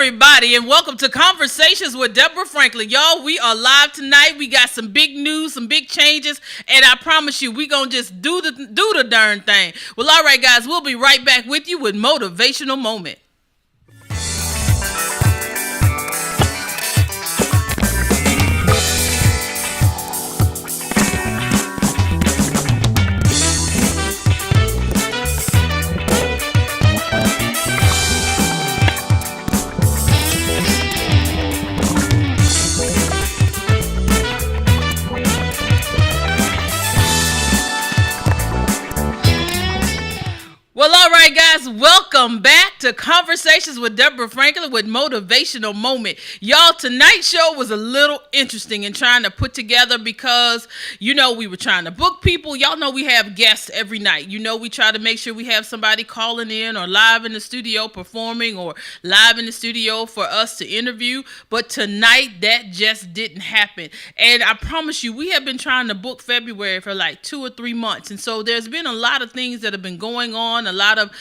everybody, and welcome to Conversations with Deborah Franklin. Y'all, we are live tonight. We got some big news, some big changes, and I promise you, we gonna just do the darn thing. Well, all right, guys, we'll be right back with you with Motivational Moment. Well, all right, guys, welcome back to Conversations with Deborah Franklin with Motivational Moment. Y'all, tonight's show was a little interesting in trying to put together because, we were trying to book people. Y'all know we have guests every night. We try to make sure we have somebody calling in or live in the studio performing or live in the studio for us to interview. But tonight, that just didn't happen. And I promise you, we have been trying to book February for like 2 or 3 months. And so there's been a lot of things that have been going on. A lot of,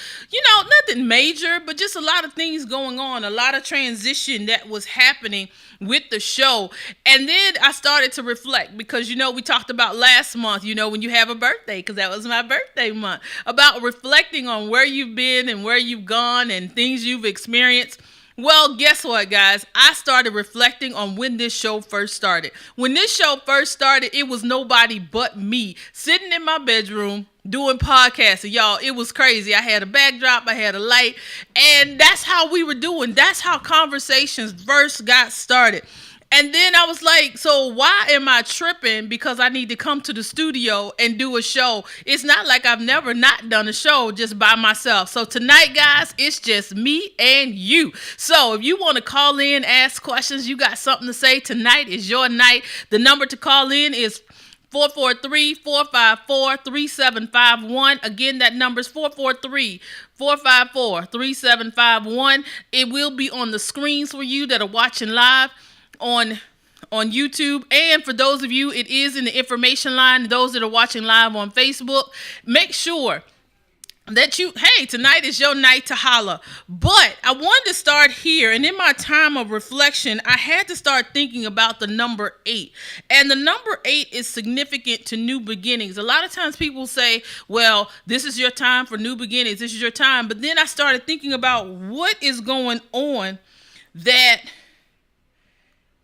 nothing major, but just a lot of things going on, a lot of transition that was happening with the show. And then I started to reflect because, we talked about last month, when you have a birthday, because that was my birthday month, about reflecting on where you've been and where you've gone and things you've experienced. Well, guess what, guys? I started reflecting on when this show first started. When this show first started, it was nobody but me sitting in my bedroom doing podcasts. And y'all, it was crazy. I had a backdrop, I had a light, and that's how we were doing. That's how conversations first got started. And then I was like, so why am I tripping because I need to come to the studio and do a show? It's not like I've never not done a show just by myself. So tonight, guys, it's just me and you. So if you want to call in, ask questions, you got something to say, tonight is your night. The number to call in is 443-454-3751. Again, that number is 443-454-3751. It will be on the screens for you that are watching live on YouTube. And for those of you, it is in the information line. Those that are watching live on Facebook, make sure that tonight is your night to holler. But I wanted to start here, and in my time of reflection, I had to start thinking about the number 8. And the number 8 is significant to new beginnings. A lot of times people say, well, this is your time for new beginnings. This is your time. But then I started thinking about what is going on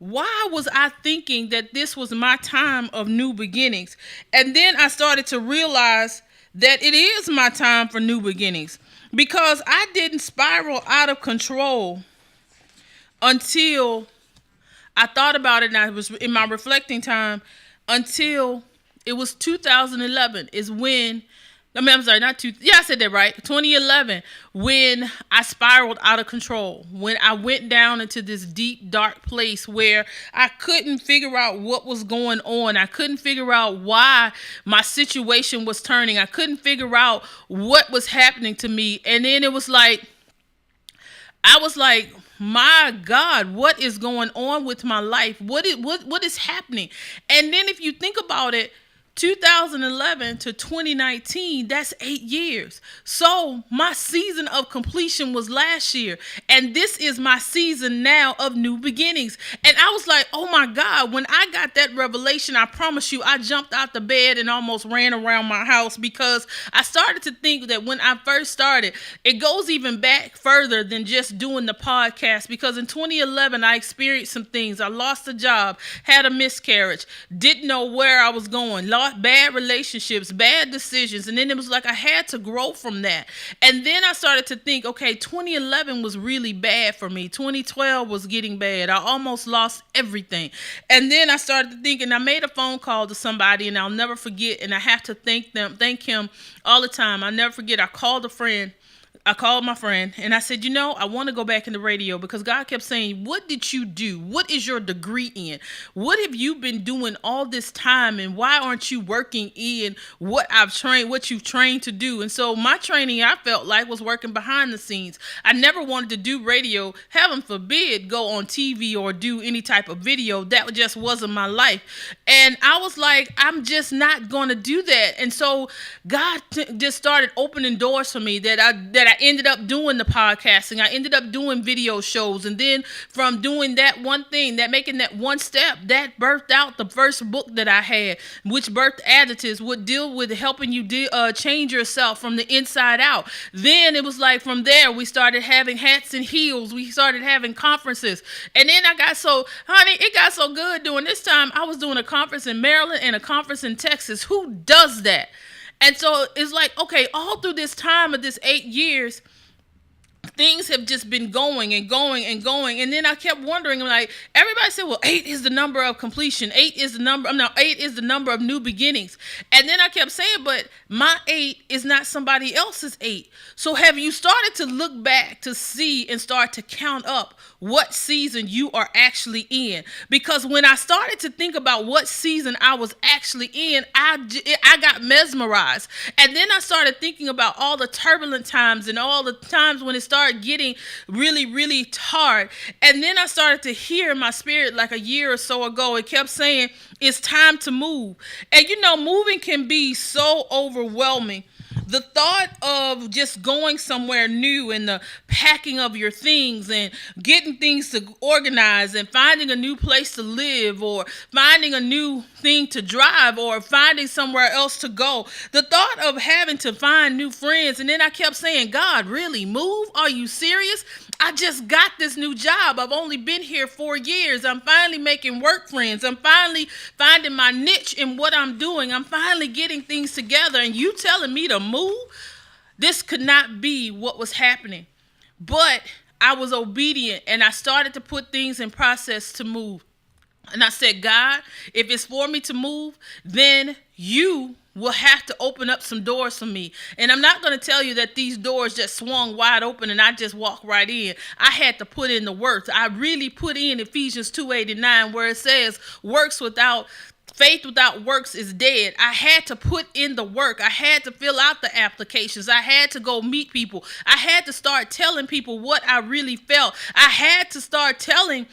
why was I thinking that this was my time of new beginnings? And then I started to realize that it is my time for new beginnings because I didn't spiral out of control until I thought about it, and I was in my reflecting time until it was 2011 is when, I'm sorry, I said that right. 2011, when I spiraled out of control, when I went down into this deep, dark place where I couldn't figure out what was going on. I couldn't figure out why my situation was turning. I couldn't figure out what was happening to me. And then I was like, my God, what is going on with my life? What is happening? And then if you think about it, 2011 to 2019, that's 8 years. So my season of completion was last year. And this is my season now of new beginnings. And I was like, oh my God, when I got that revelation, I promise you, I jumped out the bed and almost ran around my house because I started to think that when I first started, it goes even back further than just doing the podcast. Because in 2011, I experienced some things. I lost a job, had a miscarriage, didn't know where I was going, lost bad relationships, bad decisions. And then it was like I had to grow from that. And then I started to think, okay, 2011 was really bad for me. 2012 was getting bad. I almost lost everything. And then I started to think, and I made a phone call to somebody, and I'll never forget, and I have to thank him all the time. I'll never forget. I called my friend and I said, I want to go back into radio because God kept saying, what did you do? What is your degree in? What have you been doing all this time? And why aren't you working in what you've trained to do? And so my training, I felt like, was working behind the scenes. I never wanted to do radio, heaven forbid, go on TV or do any type of video. That just wasn't my life. And I was like, I'm just not going to do that. And so God just started opening doors for me that I ended up doing the podcasting. I ended up doing video shows. And then from doing that one thing, that making that one step, that birthed out the first book that I had, which birthed Additives, would deal with helping you change yourself from the inside out. Then it was like from there, we started having hats and heels. We started having conferences. And then it got so good during this time. I was doing a conference in Maryland and a conference in Texas. Who does that? And so it's like, okay, all through this time of this 8 years, things have just been going and going and going. And then I kept wondering, like, everybody said, well, 8 is the number of completion. 8 is the number of new beginnings. And then I kept saying, but my 8 is not somebody else's 8. So have you started to look back to see and start to count up what season you are actually in? Because when I started to think about what season I was actually in, I got mesmerized. And then I started thinking about all the turbulent times and all the times when it started getting really, really hard. And then I started to hear in my spirit, like a year or so ago, it kept saying, it's time to move. And moving can be so overwhelming. The thought of just going somewhere new and the packing of your things and getting things to organize and finding a new place to live or finding a new thing to drive or finding somewhere else to go. The thought of having to find new friends. And then I kept saying, God, really? Move? Are you serious? I just got this new job. I've only been here 4 years. I'm finally making work friends. I'm finally finding my niche in what I'm doing. I'm finally getting things together. And you telling me to move? This could not be what was happening. But I was obedient and I started to put things in process to move. And I said, God, if it's for me to move, then you will have to open up some doors for me. And I'm not going to tell you that these doors just swung wide open and I just walked right in. I had to put in the work. I really put in Ephesians 2:89 where it says faith without works is dead. I had to put in the work. I had to fill out the applications. I had to go meet people. I had to start telling people what I really felt. I had to start telling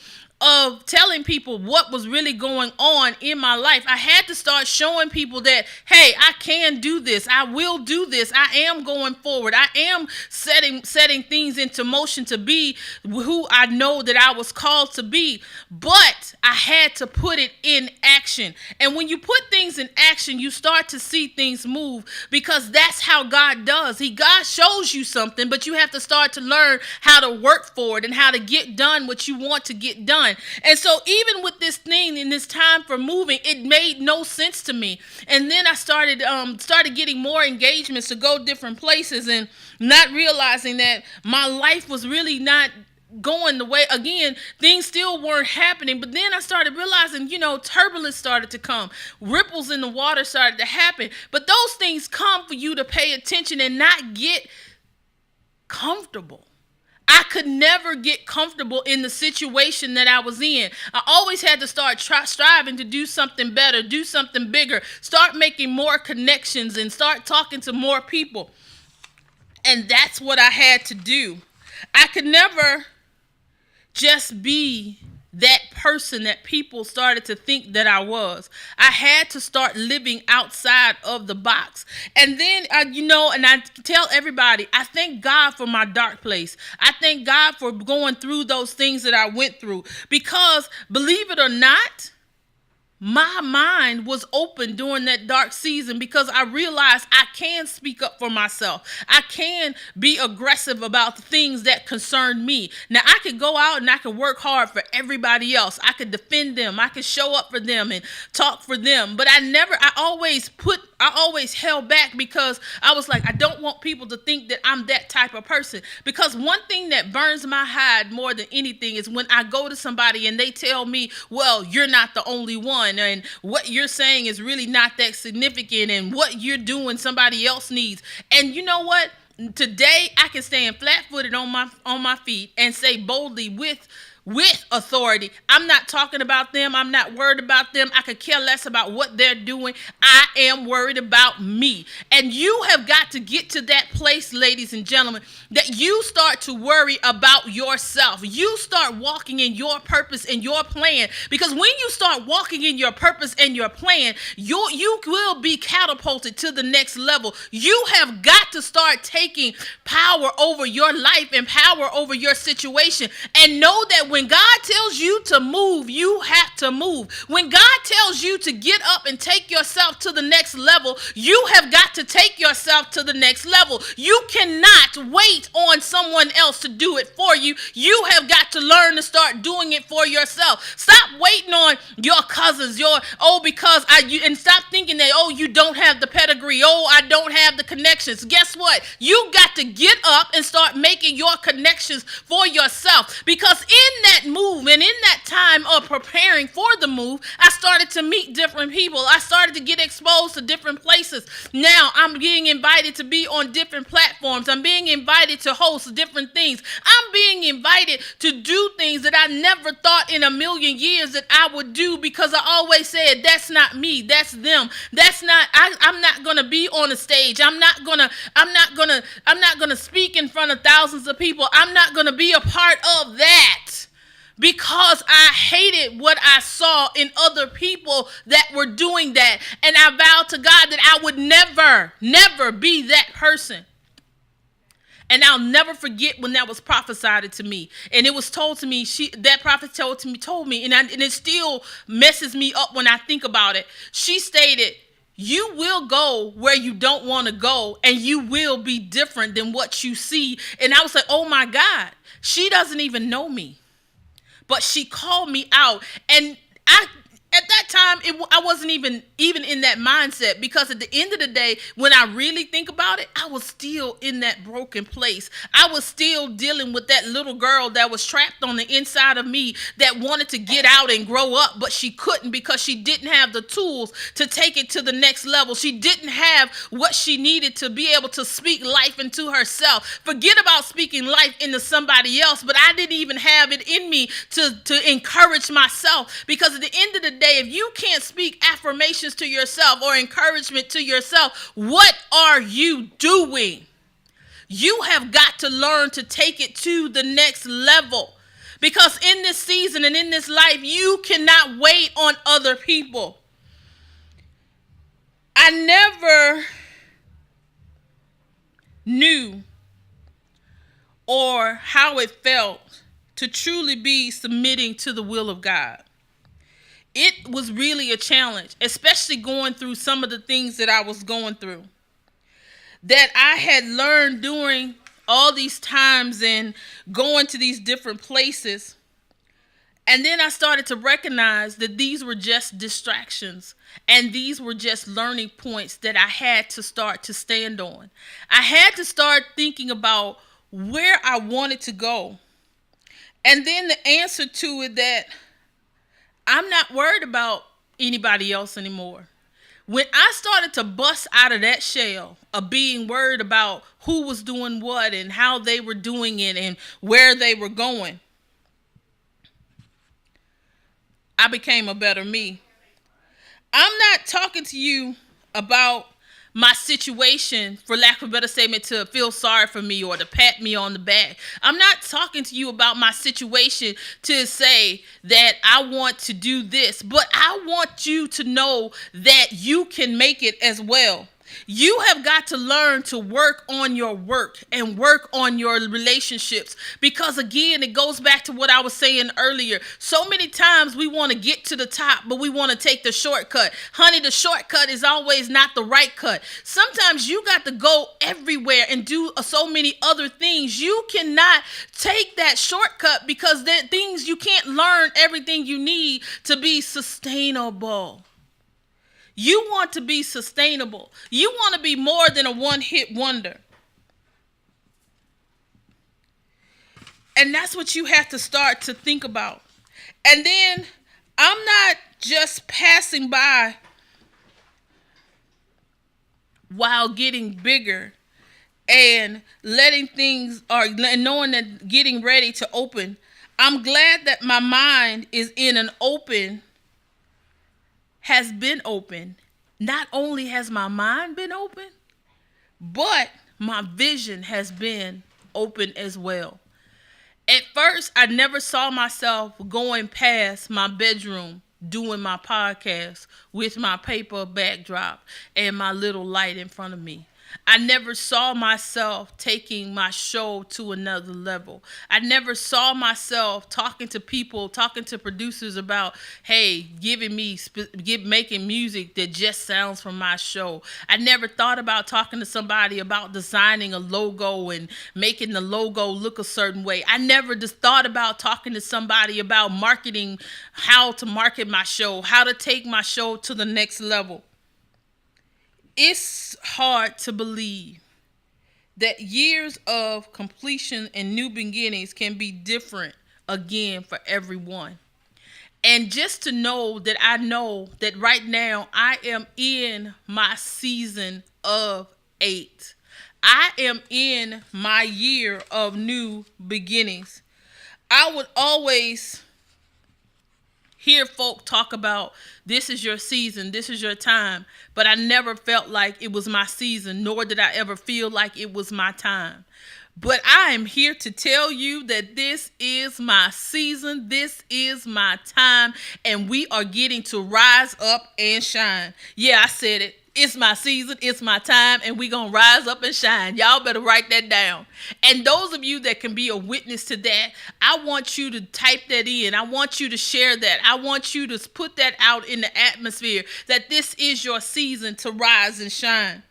people what was really going on in my life. I had to start showing people that, hey, I can do this. I will do this. I am going forward. I am setting things into motion to be who I know that I was called to be. But I had to put it in action. And when you put things in action, you start to see things move, because that's how God does. God shows you something, but you have to start to learn how to work for it and how to get done what you want to get done. And so even with this thing in this time for moving, it made no sense to me. And then I started getting more engagements to go different places and not realizing that my life was really not going the way, again, things still weren't happening. But then I started realizing, turbulence started to come. Ripples in the water started to happen. But those things come for you to pay attention and not get comfortable. I could never get comfortable in the situation that I was in. I always had to start striving to do something better, do something bigger, start making more connections and start talking to more people. And that's what I had to do. I could never just be that person that people started to think that I was. I had to start living outside of the box. And then, and I tell everybody, I thank God for my dark place. I thank God for going through those things that I went through, because believe it or not, my mind was open during that dark season, because I realized I can speak up for myself. I can be aggressive about the things that concern me. Now, I could go out and I could work hard for everybody else. I could defend them. I could show up for them and talk for them. But I always held back, because I was like, I don't want people to think that I'm that type of person. Because one thing that burns my hide more than anything is when I go to somebody and they tell me, well, you're not the only one, and what you're saying is really not that significant, and what you're doing somebody else needs. And you know what? Today I can stand flat-footed on my feet and say boldly with with authority. I'm not talking about them. I'm not worried about them. I could care less about what they're doing. I am worried about me. And you have got to get to that place, ladies and gentlemen, that you start to worry about yourself. You start walking in your purpose and your plan. Because when you start walking in your purpose and your plan, you will be catapulted to the next level. You have got to start taking power over your life and power over your situation. And know that when God tells you to move, you have to move. When God tells you to get up and take yourself to the next level, you have got to take yourself to the next level. You cannot wait on someone else to do it for you. You have got to learn to start doing it for yourself. Stop waiting on your cousins, and stop thinking that, you don't have the pedigree. I don't have the connections. Guess what? You got to get up and start making your connections for yourself. Because in that move and in that time of preparing for the move, I started to meet different people. I started to get exposed to different places. Now I'm being invited to be on different platforms. I'm being invited to host different things. I'm being invited to do things that I never thought in a million years that I would do, because I always said, that's not me, that's them. I'm not going to be on a stage. I'm not going to speak in front of thousands of people. I'm not going to be a part of that. Because I hated what I saw in other people that were doing that. And I vowed to God that I would never be that person. And I'll never forget when that was prophesied to me. And it was told to me, that prophet told me, and it still messes me up when I think about it. She stated, you will go where you don't want to go, and you will be different than what you see. And I was like, oh my God, she doesn't even know me. But she called me out, and at that time, I wasn't even in that mindset, because at the end of the day, when I really think about it, I was still in that broken place. I was still dealing with that little girl that was trapped on the inside of me that wanted to get out and grow up, but she couldn't because she didn't have the tools to take it to the next level. She didn't have what she needed to be able to speak life into herself. Forget about speaking life into somebody else, but I didn't even have it in me to encourage myself, because at the end of the day, if you can't speak affirmations to yourself or encouragement to yourself, what are you doing? You have got to learn to take it to the next level, because in this season and in this life, you cannot wait on other people. I never knew or how it felt to truly be submitting to the will of God. It was really a challenge, especially going through some of the things that I was going through, that I had learned during all these times and going to these different places. And then I started to recognize that these were just distractions, and these were just learning points that I had to start to stand on. I had to start thinking about where I wanted to go. And then the answer to it, that I'm not worried about anybody else anymore. When I started to bust out of that shell of being worried about who was doing what and how they were doing it and where they were going, I became a better me. I'm not talking to you about my situation, for lack of a better statement, to feel sorry for me or to pat me on the back. I'm not talking to you about my situation to say that I want to do this, but I want you to know that you can make it as well. You have got to learn to work on your work and work on your relationships, because again, it goes back to what I was saying earlier. So many times we want to get to the top, but we want to take the shortcut. Honey, the shortcut is always not the right cut. Sometimes you got to go everywhere and do so many other things. You cannot take that shortcut, because there are things you can't learn everything you need to be sustainable. You want to be sustainable. You want to be more than a one-hit wonder. And that's what you have to start to think about. And then I'm not just passing by while getting bigger and letting things, or knowing that getting ready to open. I'm glad that my mind is in an open, has been open. Not only has my mind been open, but my vision has been open as well. At first, I never saw myself going past my bedroom doing my podcast with my paper backdrop and my little light in front of me. I never saw myself taking my show to another level. I never saw myself talking to people, talking to producers about, hey, making music that just sounds from my show. I never thought about talking to somebody about designing a logo and making the logo look a certain way. I never just thought about talking to somebody about marketing, how to market my show, how to take my show to the next level. It's hard to believe that years of completion and new beginnings can be different again for everyone. And just to know that I know that right now I am in my season of 8. I am in my year of new beginnings. I would always hear folk talk about this is your season, this is your time, but I never felt like it was my season, nor did I ever feel like it was my time. But I am here to tell you that this is my season, this is my time, and we are getting to rise up and shine. Yeah, I said it. It's my season, it's my time, and we gonna rise up and shine. Y'all better write that down. And those of you that can be a witness to that, I want you to type that in. I want you to share that. I want you to put that out in the atmosphere, that this is your season to rise and shine.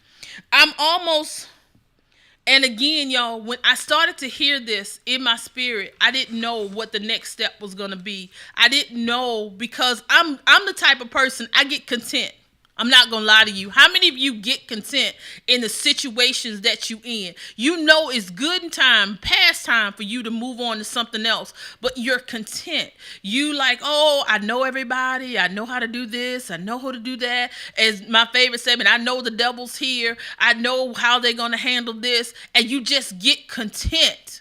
And again, y'all, when I started to hear this in my spirit, I didn't know what the next step was gonna be. I didn't know, because I'm the type of person, I get content. I'm not going to lie to you. How many of you get content in the situations that you in? You know it's good in time, past time for you to move on to something else, but you're content. You like, oh, I know everybody. I know how to do this. I know how to do that. As my favorite segment, I know the devil's here. I know how they're going to handle this. And you just get content.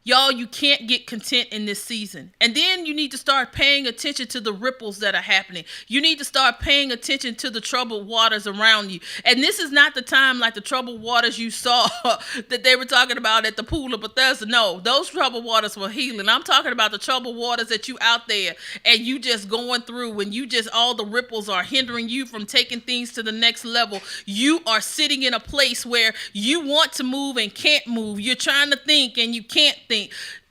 Y'all, you can't get content in this season. And then you need to start paying attention to the ripples that are happening. You need to start paying attention to the troubled waters around you. And this is not the time like the troubled waters you saw that they were talking about at the pool of Bethesda. No, those troubled waters were healing. I'm talking about the troubled waters that you out there and you just going through, and you just, all the ripples are hindering you from taking things to the next level. You are sitting in a place where you want to move and can't move. You're trying to think and you can't think.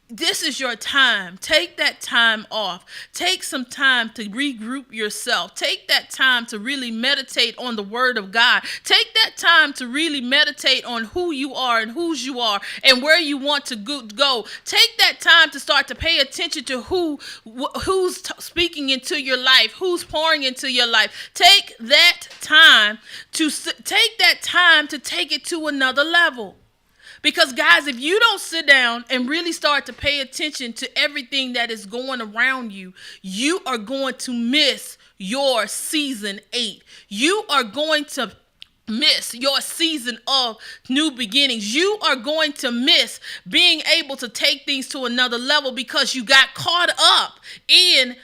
This is your time. Take that time off. Take some time to regroup yourself. Take that time to really meditate on the word of God. Take that time to really meditate on who you are and whose you are and where you want to go. Take that time to start to pay attention to who's speaking into your life, who's pouring into your life. Take that time to take it to another level. Because, guys, if you don't sit down and really start to pay attention to everything that is going around you, you are going to miss your season 8. You are going to miss your season of new beginnings. You are going to miss being able to take things to another level because you got caught up in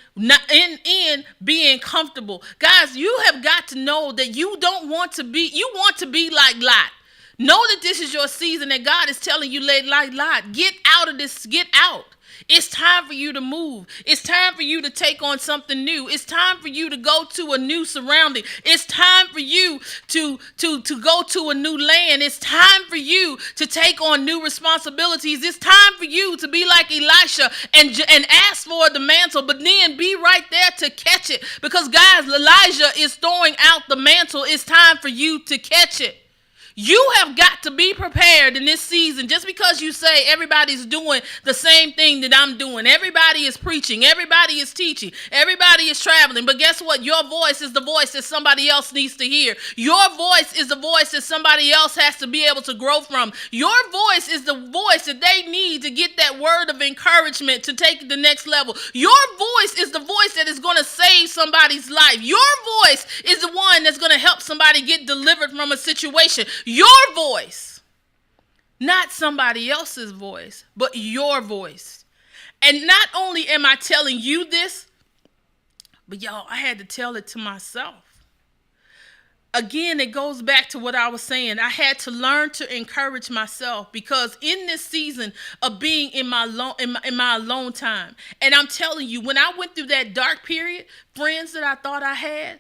being comfortable. Guys, you have got to know that you want to be like Lot. Know that this is your season, that God is telling you, Lot, get out of this, get out. It's time for you to move. It's time for you to take on something new. It's time for you to go to a new surrounding. It's time for you to go to a new land. It's time for you to take on new responsibilities. It's time for you to be like Elisha and ask for the mantle, but then be right there to catch it. Because, guys, Elijah is throwing out the mantle. It's time for you to catch it. You have got to be prepared in this season. Just because you say everybody's doing the same thing that I'm doing. Everybody is preaching. Everybody is teaching. Everybody is traveling. But guess what? Your voice is the voice that somebody else needs to hear. Your voice is the voice that somebody else has to be able to grow from. Your voice is the voice that they need to get that word of encouragement to take it to the next level. Your voice is the voice that is going to save somebody's life. Your voice is the one that's going to help somebody get delivered from a situation. Your voice, not somebody else's voice, but your voice. And not only am I telling you this, but y'all, I had to tell it to myself. Again, it goes back to what I was saying. I had to learn to encourage myself, because in this season of being in my alone time, and I'm telling you, when I went through that dark period, friends that I thought I had,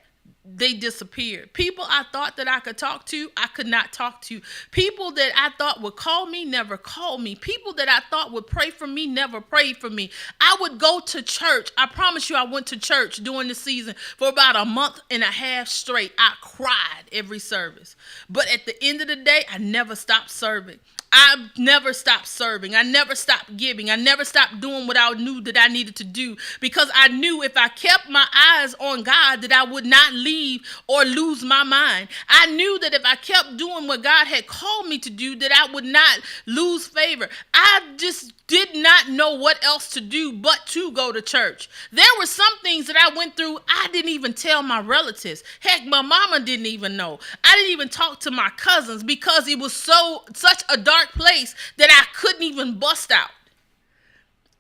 they disappeared. People I thought that I could talk to, I could not talk to. People that I thought would call me, never called me. People that I thought would pray for me, never prayed for me. I would go to church. I promise you, I went to church during the season for about a month and a half straight. I cried every service. But at the end of the day, I never stopped serving. I never stopped serving. I never stopped giving. I never stopped doing what I knew that I needed to do, because I knew if I kept my eyes on God that I would not leave or lose my mind. I knew that if I kept doing what God had called me to do, that I would not lose favor. I just did not know what else to do but to go to church. There were some things that I went through I didn't even tell my relatives. Heck, my mama didn't even know. I didn't even talk to my cousins, because it was such a dark place that I couldn't even bust out.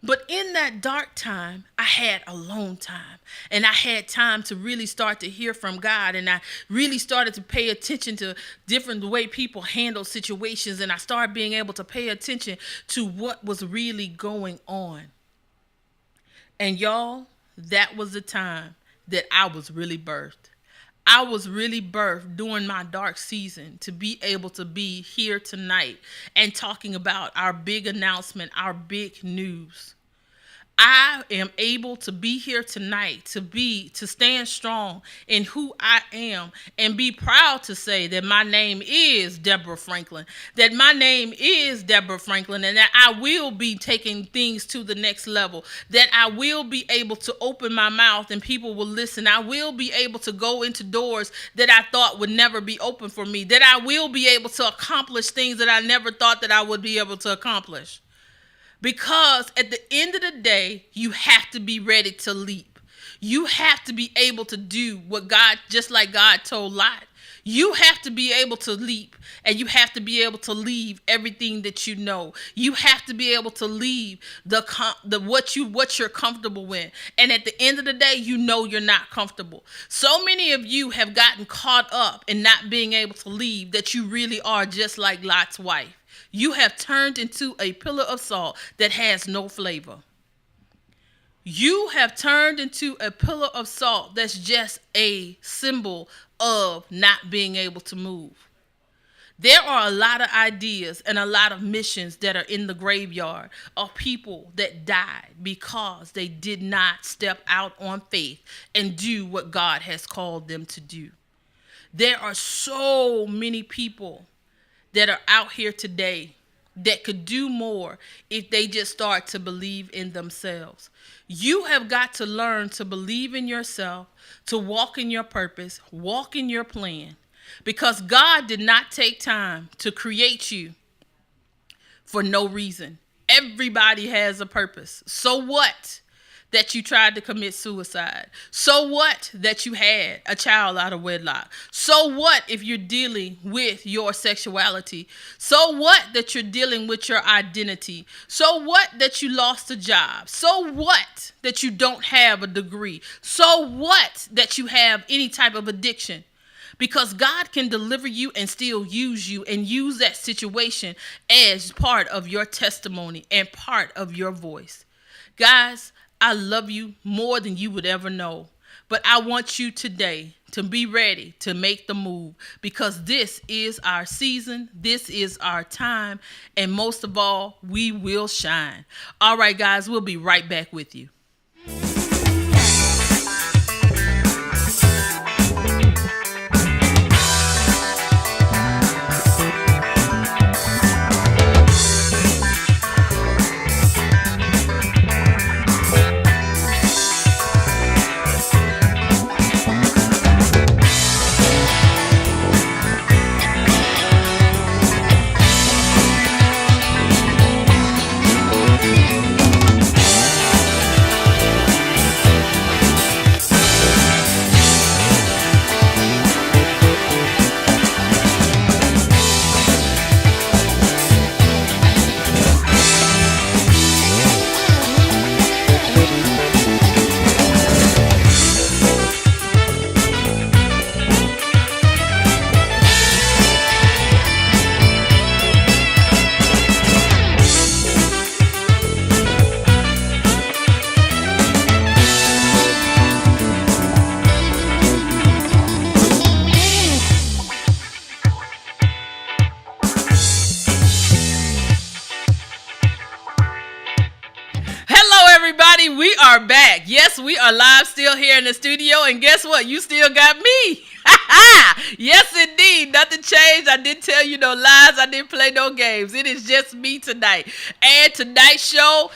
But in that dark time, I had alone time, and I had time to really start to hear from God, and I really started to pay attention to different way people handle situations, and I started being able to pay attention to what was really going on. And y'all, that was the time that I was really birthed. I was really birthed during my dark season to be able to be here tonight and talking about our big announcement, our big news. I am able to be here tonight to stand strong in who I am and be proud to say that my name is Deborah Franklin, and that I will be taking things to the next level, that I will be able to open my mouth and people will listen. I will be able to go into doors that I thought would never be open for me, that I will be able to accomplish things that I never thought that I would be able to accomplish. Because at the end of the day, you have to be ready to leap. You have to be able to do what God, just like God told Lot. You have to be able to leap, and you have to be able to leave everything that you know. You have to be able to leave what you're comfortable with. And at the end of the day, you know you're not comfortable. So many of you have gotten caught up in not being able to leave that you really are just like Lot's wife. You have turned into a pillar of salt that has no flavor. You have turned into a pillar of salt that's just a symbol of not being able to move. There are a lot of ideas and a lot of missions that are in the graveyard of people that died because they did not step out on faith and do what God has called them to do. There are so many people that are out here today that could do more if they just start to believe in themselves. You have got to learn to believe in yourself, to walk in your purpose, walk in your plan, because God did not take time to create you for no reason. Everybody has a purpose. So what that you tried to commit suicide? So what that you had a child out of wedlock? So what if you're dealing with your sexuality? So what that you're dealing with your identity? So what that you lost a job? So what that you don't have a degree? So what that you have any type of addiction? Because God can deliver you and still use you and use that situation as part of your testimony and part of your voice. Guys, I love you more than you would ever know. But I want you today to be ready to make the move, because this is our season. This is our time. And most of all, we will shine. All right, guys, we'll be right back with you. We are back. Yes, we are live still here in the studio. And guess what? You still got me. Yes, indeed. Nothing changed. I didn't tell you no lies. I didn't play no games. It is just me tonight. And tonight's show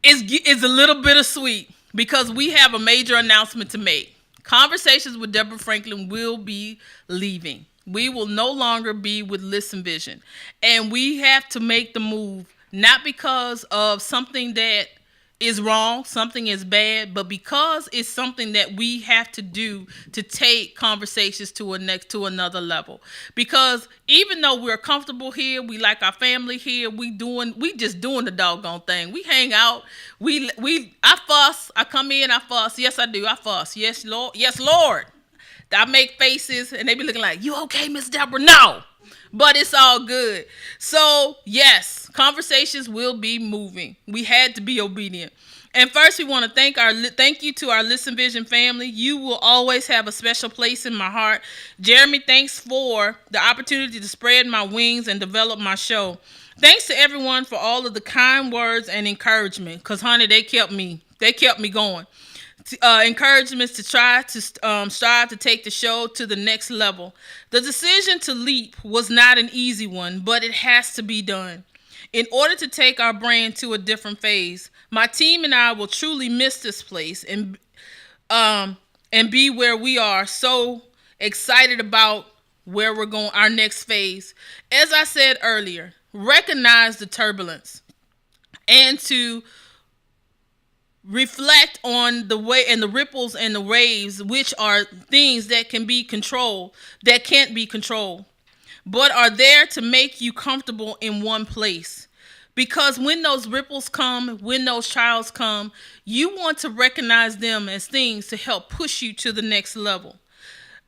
is a little bittersweet because we have a major announcement to make. Conversations with Deborah Franklin will be leaving. We will no longer be with Listen Vision. And we have to make the move, not because of something that is wrong, something is bad, but because it's something that we have to do to take conversations to another level. Because even though we're comfortable here, we like our family here, we just doing the doggone thing. We hang out, I fuss, I come in, I fuss. Yes, I do, I fuss. Yes, Lord. Yes, Lord. I make faces and they be looking like, you okay, Miss Deborah? No. But it's all good. So, yes, conversations will be moving. We had to be obedient. And first, we want to thank you to our Listen Vision family. You will always have a special place in my heart. Jeremy, thanks for the opportunity to spread my wings and develop my show. Thanks to everyone for all of the kind words and encouragement. Because, honey, they kept me going. Encouragements to try to strive to take the show to the next level. The decision to leap was not an easy one, but it has to be done. In order to take our brand to a different phase, my team and I will truly miss this place and be where we are. So excited about where we're going, our next phase. As I said earlier, recognize the turbulence and to reflect on the way and the ripples and the waves, which are things that can't be controlled, but are there to make you comfortable in one place. Because when those ripples come, when those trials come, you want to recognize them as things to help push you to the next level.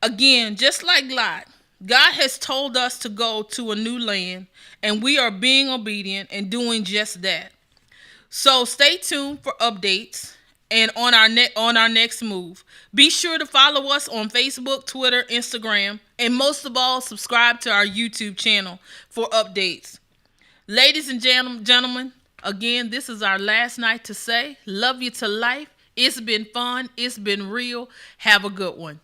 Again, just like Lot, God has told us to go to a new land, and we are being obedient and doing just that. So stay tuned for updates and on our next move. Be sure to follow us on Facebook, Twitter, Instagram, and most of all, subscribe to our YouTube channel for updates. Ladies and gentlemen, again, this is our last night to say, love you to life. It's been fun. It's been real. Have a good one.